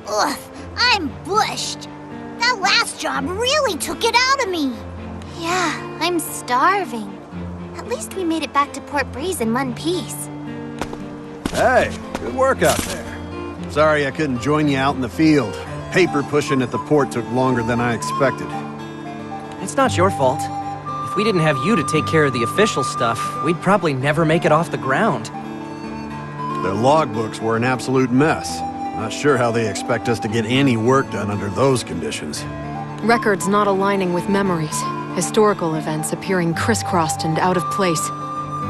Ugh, I'm bushed. That last job really took it out of me. Yeah, I'm starving. At least we made it back to Port Breeze in one piece. Hey, good work out there. Sorry I couldn't join you out in the field. Paper pushing at the port took longer than I expected. It's not your fault. If we didn't have you to take care of the official stuff, we'd probably never make it off the ground. Their logbooks were an absolute mess. Not sure how they expect us to get any work done under those conditions. Records not aligning with memories. Historical events appearing crisscrossed and out of place.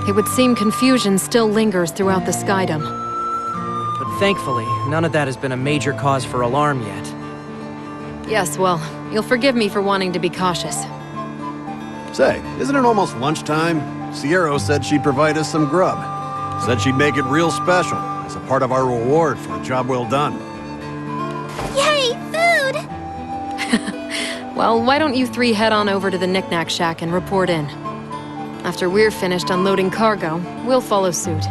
It would seem confusion still lingers throughout the Skydom. But thankfully, none of that has been a major cause for alarm yet. Yes, well, you'll forgive me for wanting to be cautious. Say, isn't it almost lunchtime? Sierra said she'd provide us some grub. Said she'd make it real special, as a part of our reward for a job well done. Yay, food! Well, why don't you three head on over to the Knick-Knack Shack and report in? After we're finished unloading cargo, we'll follow suit.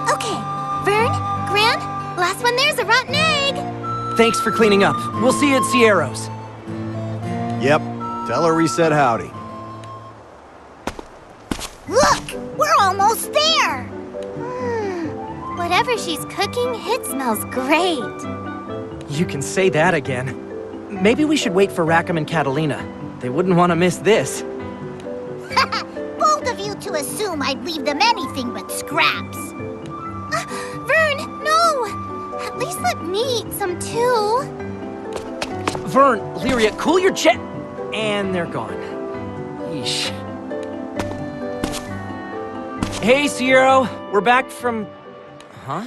Okay, Vern, Gran, last one there's a rotten egg! Thanks for cleaning up. We'll see you at Sierra's. Yep, tell her we said howdy. Look, we're almost there. Whatever she's cooking, it smells great. You can say that again. Maybe we should wait for Rackham and Catalina. They wouldn't want to miss this. Bold of you to assume I'd leave them anything but scraps. Vern, no! At least let me eat some too. Vern, Lyria, cool your jet! And they're gone. Yeesh. Hey, Sierra! We're back from... Huh?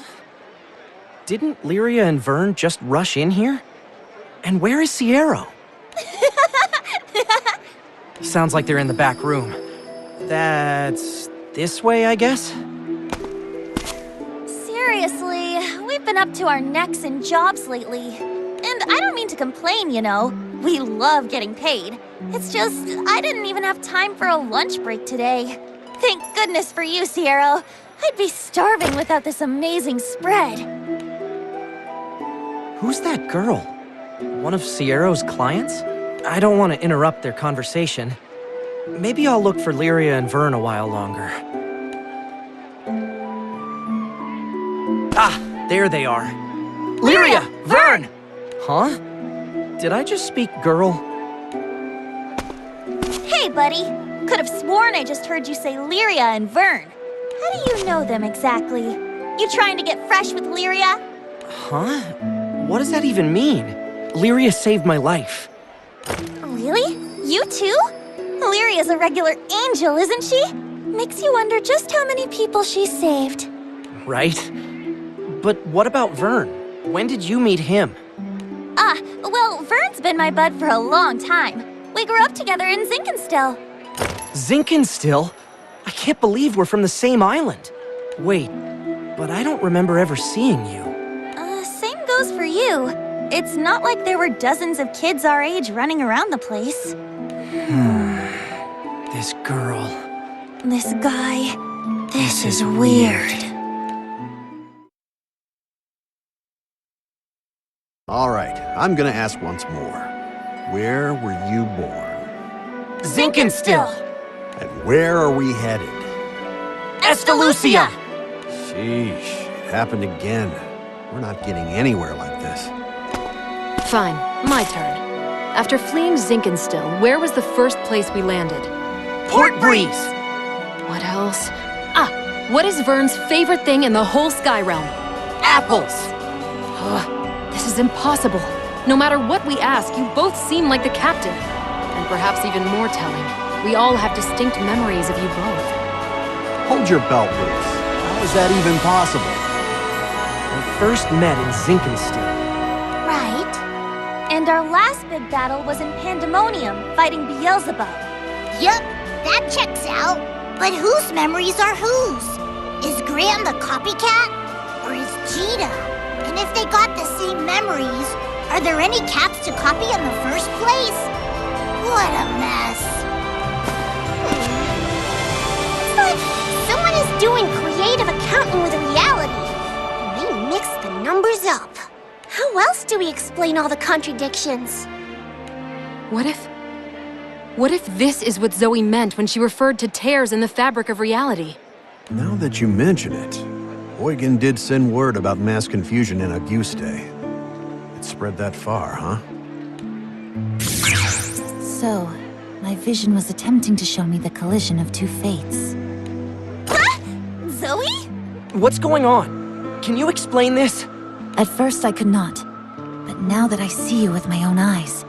Didn't Lyria and Vern just rush in here? And where is Sierra? Sounds like they're in the back room. That's... this way, I guess? Seriously, we've been up to our necks in jobs lately. And I don't mean to complain, you know. We love getting paid. It's just, I didn't even have time for a lunch break today. Thank goodness for you, Sierra. I'd be starving without this amazing spread. Who's that girl? One of Sierra's clients? I don't want to interrupt their conversation. Maybe I'll look for Lyria and Vern a while longer. Ah, there they are. Lyria! Vern! Huh? Did I just speak girl? Hey, buddy. Could have sworn I just heard you say Lyria and Vern. How do you know them exactly? You trying to get fresh with Lyria? Huh? What does that even mean? Lyria saved my life. Really? You too? Lyria's a regular angel, isn't she? Makes you wonder just how many people she saved. Right? But what about Vern? When did you meet him? Well, Vern's been my bud for a long time. We grew up together in Zinkenstill. Zinkenstill? I can't believe we're from the same island. Wait, but I don't remember ever seeing you. Same goes for you. It's not like there were dozens of kids our age running around the place. This girl. This guy. This is weird. All right, I'm gonna ask once more. Where were you born? Zinkenstill! And where are we headed? Estalucia! Sheesh, it happened again. We're not getting anywhere like this. Fine, my turn. After fleeing Zinkenstill, where was the first place we landed? Port Breeze! What else? What is Vern's favorite thing in the whole Sky Realm? Apples! This is impossible. No matter what we ask, you both seem like the captain. And perhaps even more telling, we all have distinct memories of you both. Hold your belt loose. How is that even possible? We first met in Zinkenstill. Right. And our last big battle was in Pandemonium, fighting Beelzebub. Yup, that checks out. But whose memories are whose? Is Gran the copycat? Or is Djeeta? And if they got the same memories, are there any cats to copy in the first place? What a mess. It's like someone is doing creative accounting with reality. And they mix the numbers up. How else do we explain all the contradictions? What if this is what Zoe meant when she referred to tears in the fabric of reality? Now that you mention it, Eugen did send word about mass confusion in Auguste. It spread that far, huh? So, my vision was attempting to show me the collision of two fates. Zoe? What's going on? Can you explain this? At first I could not, but now that I see you with my own eyes,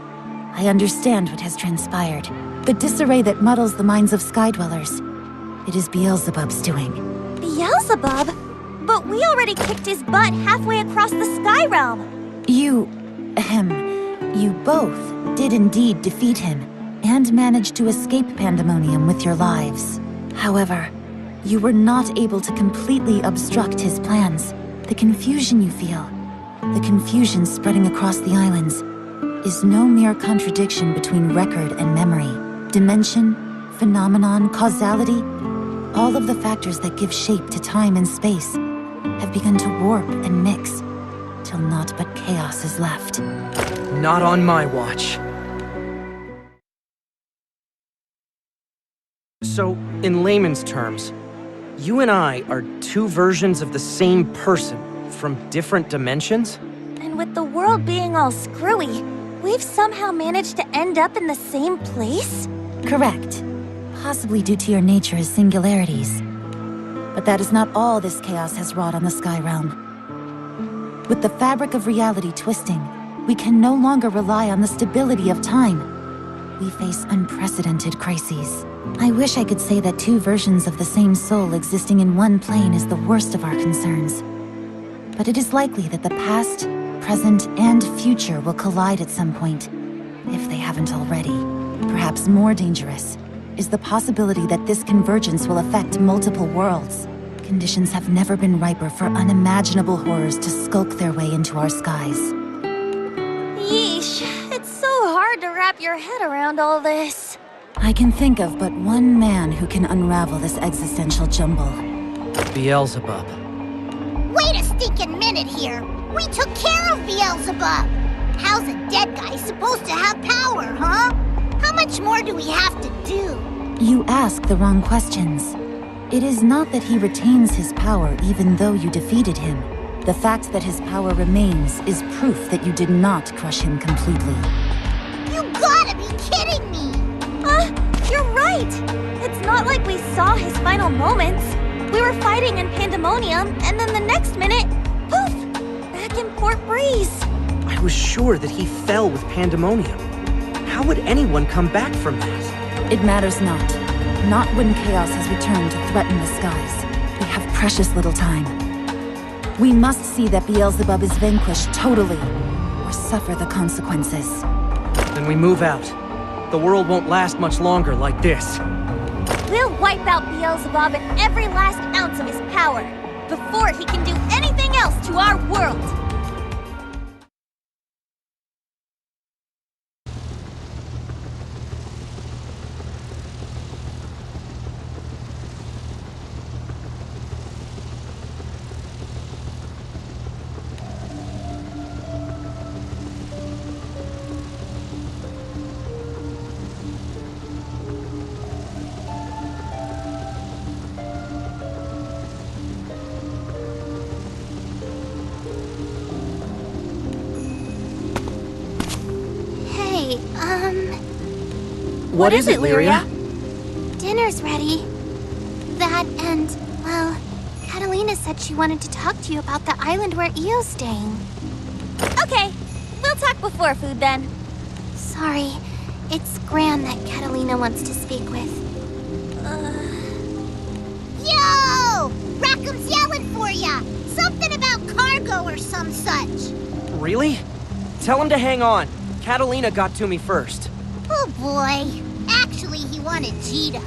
I understand what has transpired. The disarray that muddles the minds of Skydwellers. It is Beelzebub's doing. Beelzebub? But we already kicked his butt halfway across the Sky Realm. You both did indeed defeat him, and managed to escape Pandemonium with your lives. However, you were not able to completely obstruct his plans. The confusion you feel, the confusion spreading across the islands, is no mere contradiction between record and memory. Dimension, phenomenon, causality, all of the factors that give shape to time and space have begun to warp and mix, till naught but chaos is left. Not on my watch. So, in layman's terms, you and I are two versions of the same person from different dimensions? And with the world being all screwy, we've somehow managed to end up in the same place? Correct. Possibly due to your nature as singularities. But that is not all this chaos has wrought on the Sky Realm. With the fabric of reality twisting, we can no longer rely on the stability of time. We face unprecedented crises. I wish I could say that two versions of the same soul existing in one plane is the worst of our concerns. But it is likely that the past, present, and future will collide at some point, if they haven't already. Perhaps more dangerous is the possibility that this convergence will affect multiple worlds. Conditions have never been riper for unimaginable horrors to skulk their way into our skies. Yeesh, it's so hard to wrap your head around all this. I can think of but one man who can unravel this existential jumble. Beelzebub. Wait a stinking minute here. We took care of Beelzebub. How's a dead guy supposed to have power, huh? How much more do we have to do? You ask the wrong questions. It is not that he retains his power even though you defeated him. The fact that his power remains is proof that you did not crush him completely. You gotta be kidding me! You're right! It's not like we saw his final moments. We were fighting in Pandemonium, and then the next minute, poof! Back in Port Breeze. I was sure that he fell with Pandemonium. How would anyone come back from that? It matters not. Not when chaos has returned to threaten the skies. We have precious little time. We must see that Beelzebub is vanquished totally, or suffer the consequences. Then we move out. The world won't last much longer like this. We'll wipe out Beelzebub and every last ounce of his power, before he can do anything else to our world! What is it, Lyria? Dinner's ready. That and, well, Catalina said she wanted to talk to you about the island where Eo's staying. Okay, we'll talk before food then. Sorry, it's Gran that Catalina wants to speak with. Yo! Rackham's yelling for ya! Something about cargo or some such. Really? Tell him to hang on. Catalina got to me first. Oh boy. Actually, he wanted Djeeta.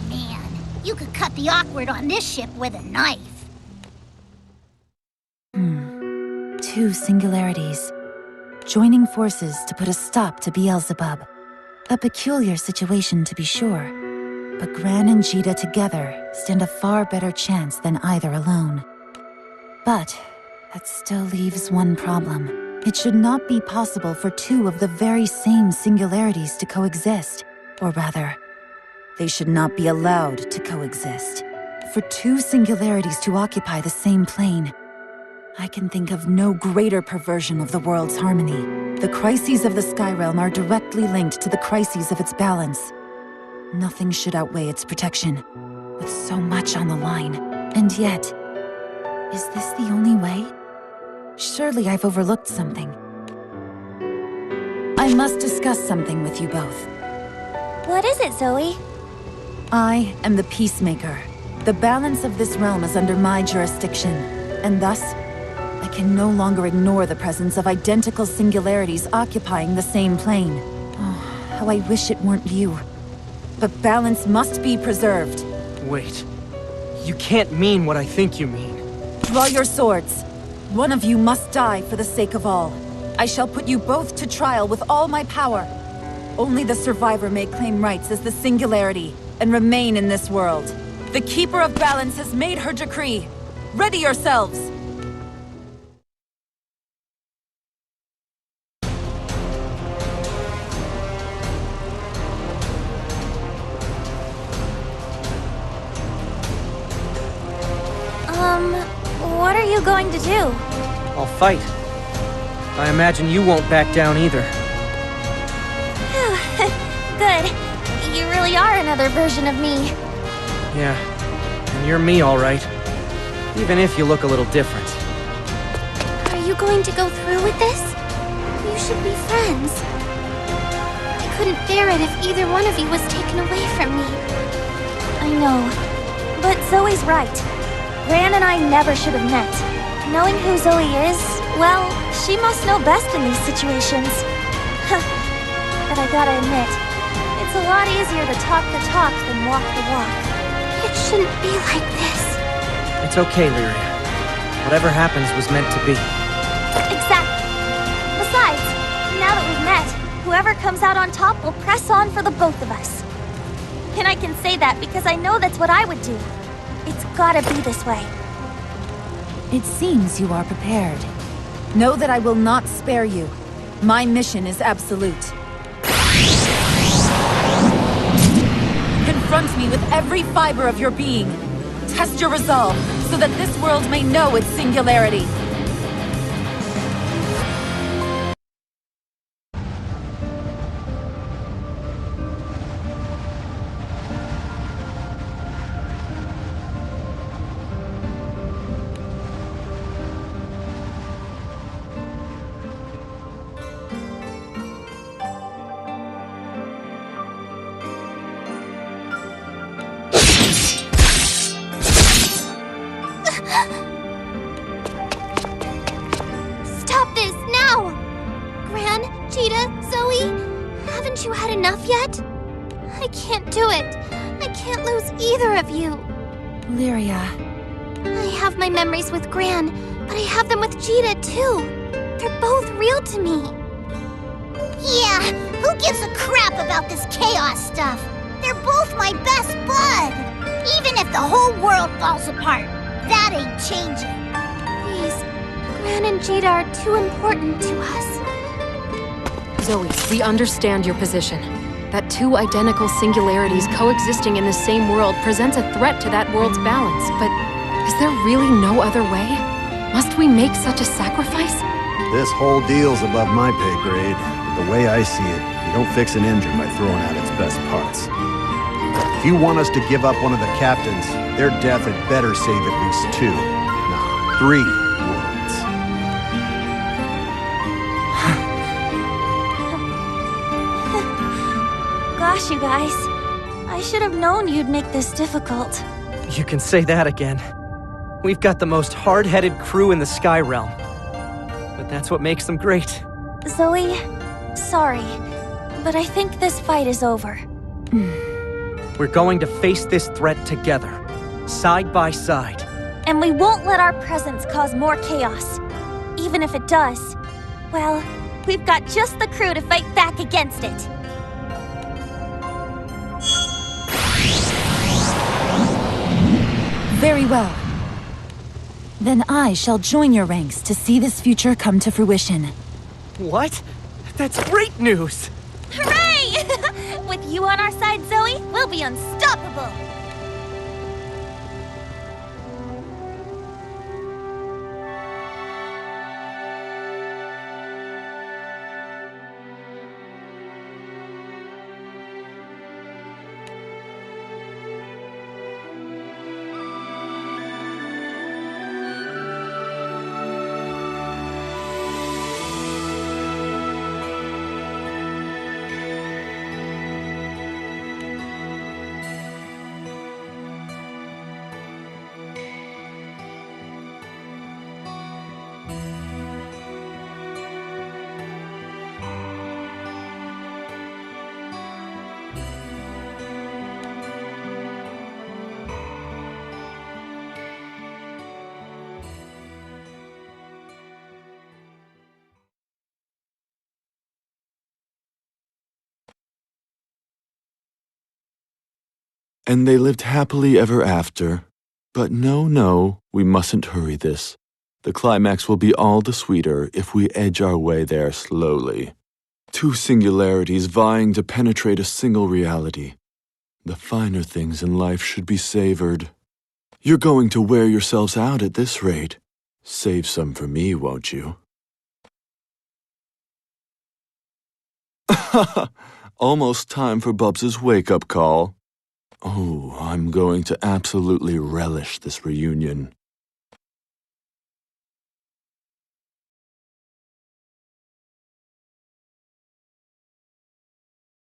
Man, you could cut the awkward on this ship with a knife. Two singularities. Joining forces to put a stop to Beelzebub. A peculiar situation to be sure. But Gran and Djeeta together stand a far better chance than either alone. But That still leaves one problem. It should not be possible for two of the very same singularities to coexist. Or rather, they should not be allowed to coexist. For two singularities to occupy the same plane, I can think of no greater perversion of the world's harmony. The crises of the Sky Realm are directly linked to the crises of its balance. Nothing should outweigh its protection, with so much on the line. And yet, is this the only way? Surely I've overlooked something. I must discuss something with you both. What is it, Zoe? I am the Peacemaker. The balance of this realm is under my jurisdiction, and thus, I can no longer ignore the presence of identical singularities occupying the same plane. Oh, how I wish it weren't you. But balance must be preserved. Wait. You can't mean what I think you mean. Draw your swords. One of you must die for the sake of all. I shall put you both to trial with all my power. Only the survivor may claim rights as the singularity and remain in this world. The Keeper of Balance has made her decree. Ready yourselves! What are you going to do? I'll fight. I imagine you won't back down either. Good. You really are another version of me. Yeah, and you're me all right. Even if you look a little different. Are you going to go through with this? You should be friends. I couldn't bear it if either one of you was taken away from me. I know, but Zoe's right. Gran and I never should have met. Knowing who Zoe is, well, she must know best in these situations. But I gotta admit, it's a lot easier to talk the talk than walk the walk. It shouldn't be like this. It's okay, Lyria. Whatever happens was meant to be. Exactly. Besides, now that we've met, whoever comes out on top will press on for the both of us. And I can say that because I know that's what I would do. It's gotta be this way. It seems you are prepared. Know that I will not spare you. My mission is absolute. Confront me with every fiber of your being. Test your resolve, so that this world may know its singularity. Stop this, now! Gran, Djeeta, Zoe, haven't you had enough yet? I can't do it. I can't lose either of you. Lyria. I have my memories with Gran, but I have them with Djeeta, too. They're both real to me. Yeah, who gives a crap about this chaos stuff? They're both my best bud. Even if the whole world falls apart, that ain't changing. Please, Gran and Djeeta are too important to us. Zoe, we understand your position. That two identical singularities coexisting in the same world presents a threat to that world's balance, but is there really no other way? Must we make such a sacrifice? This whole deal's above my pay grade. But the way I see it, you don't fix an engine by throwing out its best parts. If you want us to give up one of the captains, their death had better save at least 2. Nah, 3 worlds. Gosh, you guys. I should have known you'd make this difficult. You can say that again. We've got the most hard-headed crew in the Sky Realm. But that's what makes them great. Zoe, sorry, but I think this fight is over. We're going to face this threat together, side by side. And we won't let our presence cause more chaos. Even if it does, well, we've got just the crew to fight back against it. Very well. Then I shall join your ranks to see this future come to fruition. What? That's great news! Hooray! With you on our side, Zoe, we'll be unstoppable! And they lived happily ever after. But no, we mustn't hurry this. The climax will be all the sweeter if we edge our way there slowly. Two singularities vying to penetrate a single reality. The finer things in life should be savored. You're going to wear yourselves out at this rate. Save some for me, won't you? Almost time for Bubs' wake-up call. Oh, I'm going to absolutely relish this reunion.